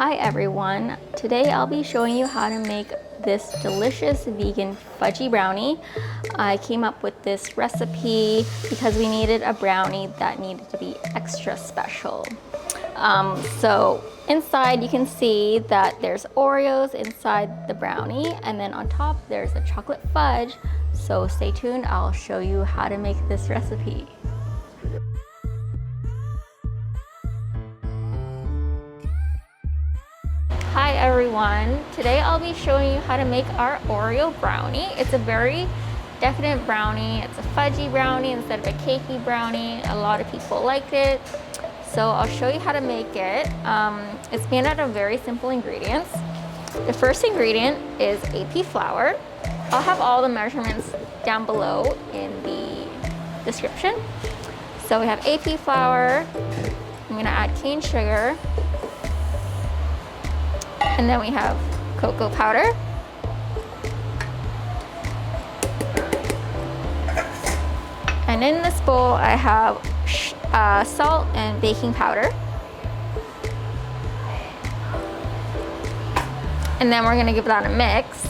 Hi everyone, today I'll be showing you how to make this delicious vegan fudgy brownie. I came up with this recipe because we needed a brownie that needed to be extra special. So inside you can see that there's Oreos inside the brownie, and then on top there's a chocolate fudge. So stay tuned, I'll show you how to make this recipe. Hi everyone, today I'll be showing you how to make our Oreo brownie. It's a very decadent brownie. It's a fudgy brownie instead of a cakey brownie. A lot of people like it. So I'll show you how to make it. It's made out of very simple ingredients. The first ingredient is AP flour. I'll have all the measurements down below in the description. So we have AP flour. I'm gonna add cane sugar. And then we have cocoa powder. And in this bowl, I have salt and baking powder. And then we're gonna give that a mix.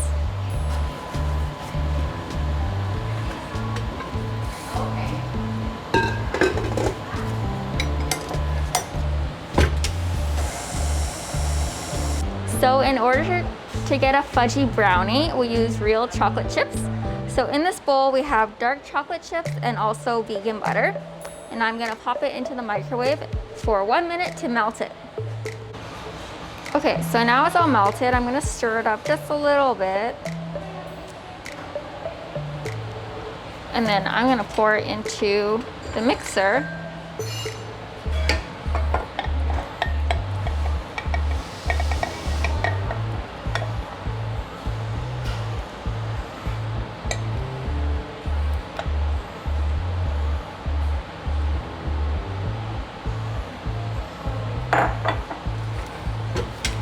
So in order to get a fudgy brownie, we use real chocolate chips. So in this bowl, we have dark chocolate chips and also vegan butter. And I'm gonna pop it into the microwave for 1 minute to melt it. Okay, so now it's all melted. I'm gonna stir it up just a little bit. And then I'm gonna pour it into the mixer.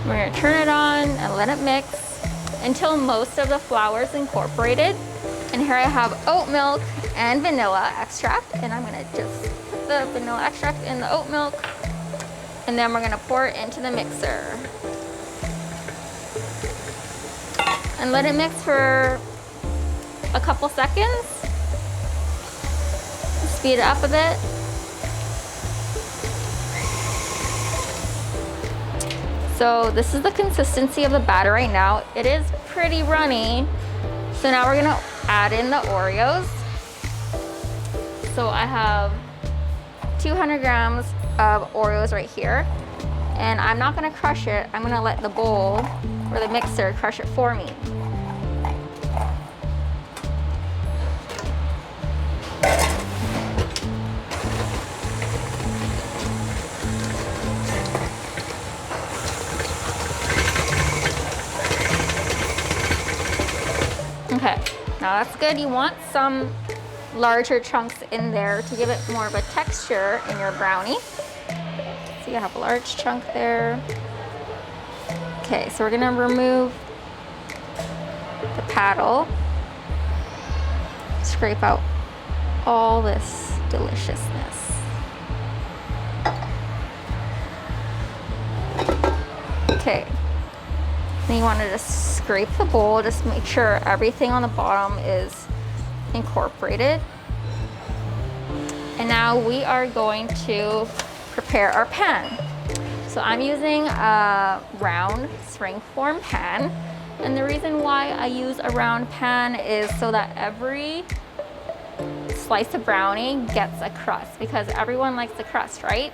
We're gonna turn it on and let it mix until most of the flour is incorporated. And here I have oat milk and vanilla extract, and I'm gonna just put the vanilla extract in the oat milk, and then we're gonna pour it into the mixer. And let it mix for a couple seconds. Speed it up a bit. So this is the consistency of the batter right now. It is pretty runny. So now we're gonna add in the Oreos. So I have 200 grams of Oreos right here. And I'm not gonna crush it. I'm gonna let the bowl or the mixer crush it for me. Okay, now that's good. You want some larger chunks in there to give it more of a texture in your brownie. So you have a large chunk there. Okay, so we're gonna remove the paddle. Scrape out all this deliciousness. Okay. Then you want to just scrape the bowl, just make sure everything on the bottom is incorporated. And now we are going to prepare our pan. So I'm using a round springform pan. And the reason why I use a round pan is so that every slice of brownie gets a crust, because everyone likes the crust, right?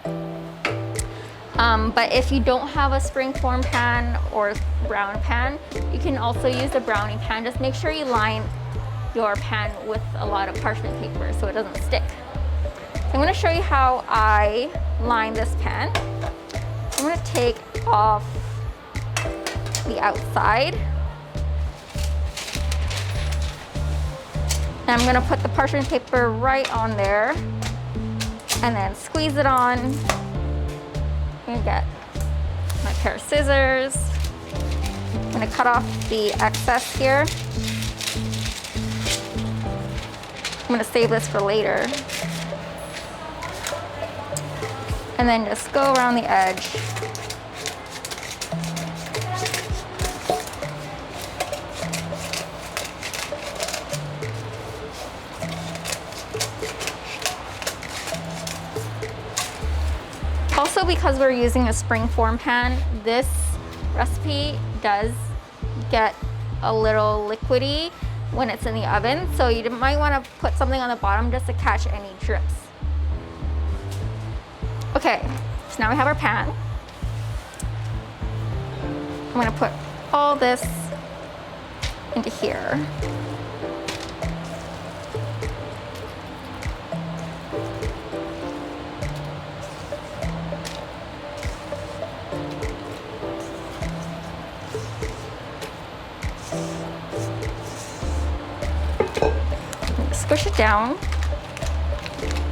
But if you don't have a springform pan or round pan, you can also use a brownie pan. Just make sure you line your pan with a lot of parchment paper so it doesn't stick. So I'm gonna show you how I line this pan. I'm gonna take off the outside. And I'm gonna put the parchment paper right on there and then squeeze it on. I'm gonna get my pair of scissors. I'm gonna cut off the excess here. I'm gonna save this for later. And then just go around the edge. because we're using a springform pan, this recipe does get a little liquidy when it's in the oven. So you might want to put something on the bottom just to catch any drips. Okay, so now we have our pan. I'm gonna put all this into here. Squish it down,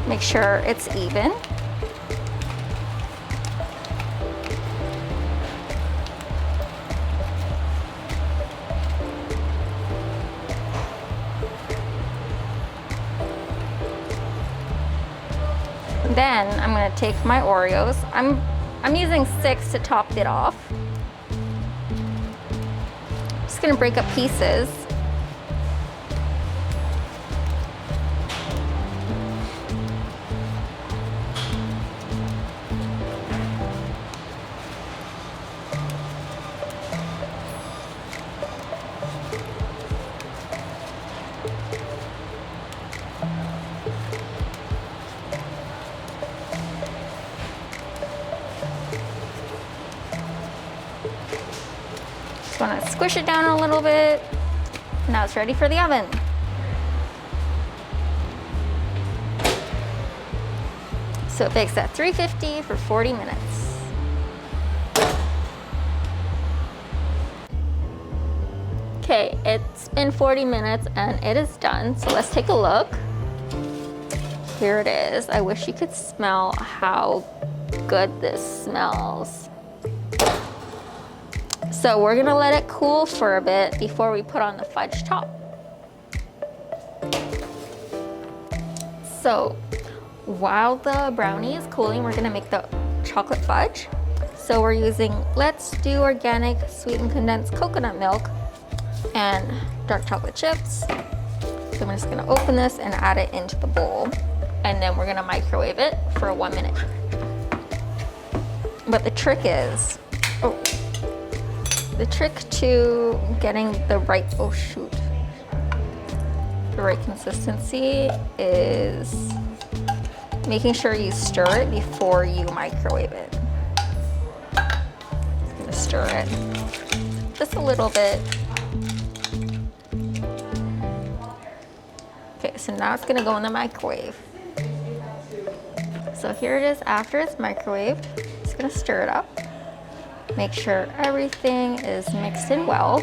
make sure it's even. Then I'm going to take my Oreos. I'm using 6 to top it off. Just going to break up pieces. Just want to squish it down a little bit. Now it's ready for the oven. So it bakes at 350 for 40 minutes. Okay, it's been 40 minutes and it is done. So let's take a look. Here it is. I wish you could smell how good this smells. So we're gonna let it cool for a bit before we put on the fudge top. So while the brownie is cooling, we're gonna make the chocolate fudge. So we're using Let's Do Organic Sweetened Condensed Coconut Milk and dark chocolate chips. So I'm just gonna open this and add it into the bowl. And then we're gonna microwave it for 1 minute. But the trick is, the trick to getting the right, the right consistency is making sure you stir it before you microwave it. I'm gonna stir it just a little bit. Okay, so now it's gonna go in the microwave. So here it is after it's microwaved. Just gonna stir it up. Make sure everything is mixed in well.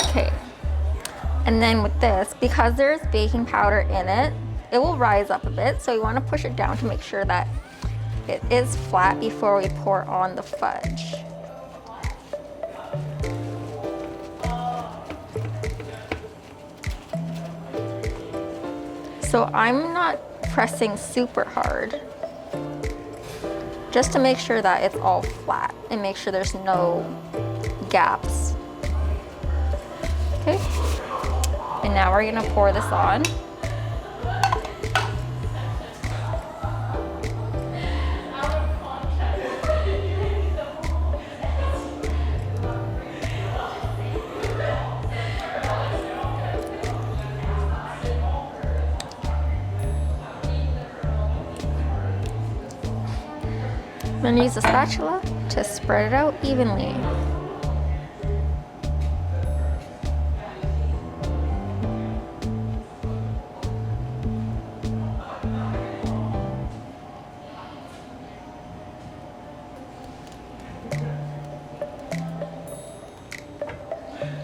Okay, and then with this, because there's baking powder in it, it will rise up a bit, so you want to push it down to make sure that it is flat before we pour on the fudge. So I'm not pressing super hard, just to make sure that it's all flat and make sure there's no gaps. Okay, and now we're gonna pour this on. I'm gonna use a spatula to spread it out evenly.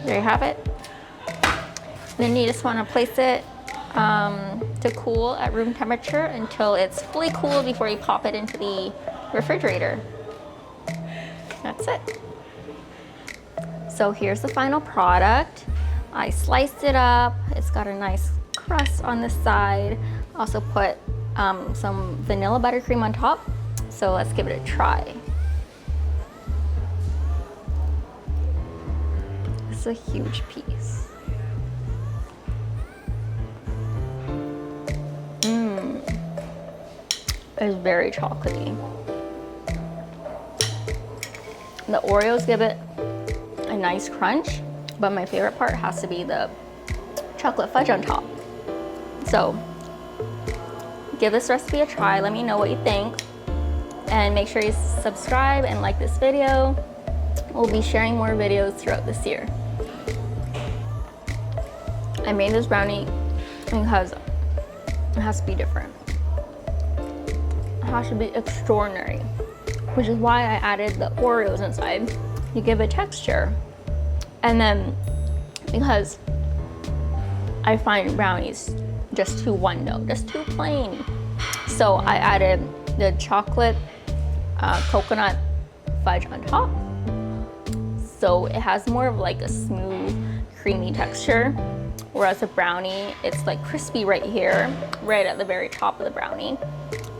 There you have it. Then you just want to place it to cool at room temperature until it's fully cooled before you pop it into the refrigerator. That's it. So here's the final product. I sliced it up. It's got a nice crust on the side. Also put some vanilla buttercream on top. So let's give it a try. This is a huge piece. It's very chocolatey. The Oreos give it a nice crunch, but my favorite part has to be the chocolate fudge on top. So give this recipe a try. Let me know what you think. And make sure you subscribe and like this video. We'll be sharing more videos throughout this year. I made this brownie because it has to be different. It has to be extraordinary, which is why I added the Oreos inside to give it texture. And then because I find brownies just too one note, just too plain. So I added the chocolate coconut fudge on top. So it has more of like a smooth, creamy texture. Whereas the brownie, it's like crispy right here, right at the very top of the brownie.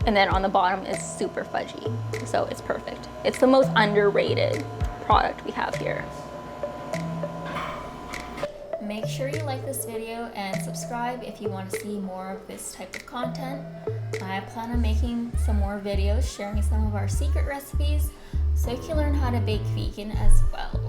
And then on the bottom is super fudgy. So it's perfect. It's the most underrated product we have here. Make sure you like this video and subscribe if you want to see more of this type of content. I plan on making some more videos sharing some of our secret recipes so you can learn how to bake vegan as well.